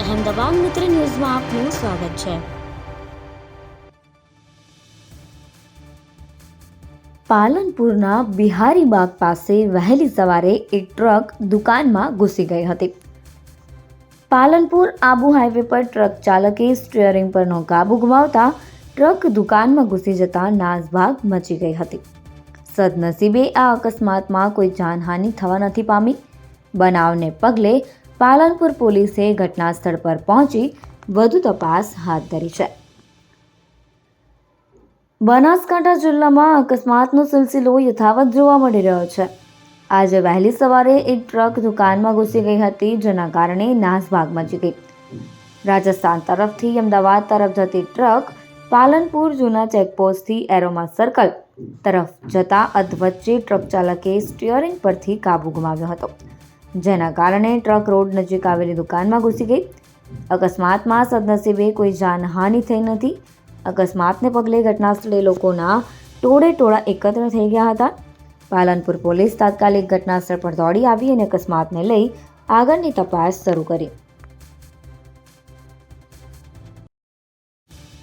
અહેમદાબાદ મિત્ર ન્યૂઝમાં આપનું સ્વાગત છે। પાલનપુરના બિહારીબાગ પાસે વહેલી સવારે એક ટ્રક દુકાનમાં ઘૂસી ગઈ હતી। પાલનપુર આબુ હાઈવે પર ટ્રક ચાલકે સ્ટીયરિંગ પરનો કાબુ ગુમાવતા ટ્રક દુકાનમાં ઘૂસી જતા નાસભાગ મચી ગઈ હતી। સદનસીબે આ અકસ્માતમાં કોઈ જાનહાનિ થવા નથી પામી। બનાવને પગલે પાલનપુર પોલીસે ઘટના સ્થળ પર પહોંચી વધુ તપાસ હાથ ધરી છે। બનાસકાંઠા જિલ્લામાં અકસ્માતનો સિલસિલો યથાવત જોવા મળી રહ્યો છે। આજે વહેલી સવારે એક ટ્રક દુકાનમાં ઘૂસી ગઈ હતી, જેના કારણે નાસભાગ મચી ગઈ। રાજસ્થાન તરફથી અમદાવાદ તરફ જતી ટ્રક પાલનપુર જૂના ચેકપોસ્ટથી એરોમા સર્કલ તરફ જતા અધવચ્ચે ટ્રક ચાલકે સ્ટીયરિંગ પરથી કાબુ ગુમાવ્યો હતો, જેના કારણે ટ્રક રોડ નજીક આવેલી દુકાનમાં ઘૂસી ગઈ। અકસ્માતમાં સદનસીબે કોઈ જાનહાનિ થઈ નથી। અકસ્માતને પગલે ઘટના સ્થળે લોકોના ટોળે એકત્ર થઈ ગયા હતા। પાલનપુર પોલીસ તાત્કાલિક ઘટના સ્થળ પર દોડી આવી અને અકસ્માતને લઈ આગળની તપાસ શરૂ કરી।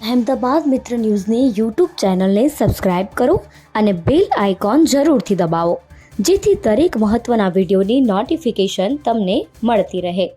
અહેમદાબાદ મિત્ર ન્યૂઝની યુટ્યુબ ચેનલને સબસ્ક્રાઇબ કરો અને બેલ આઇકોન જરૂરથી દબાવો, જેથી દરેક મહત્વના વિડીયોની નોટિફિકેશન તમને મળતી રહે।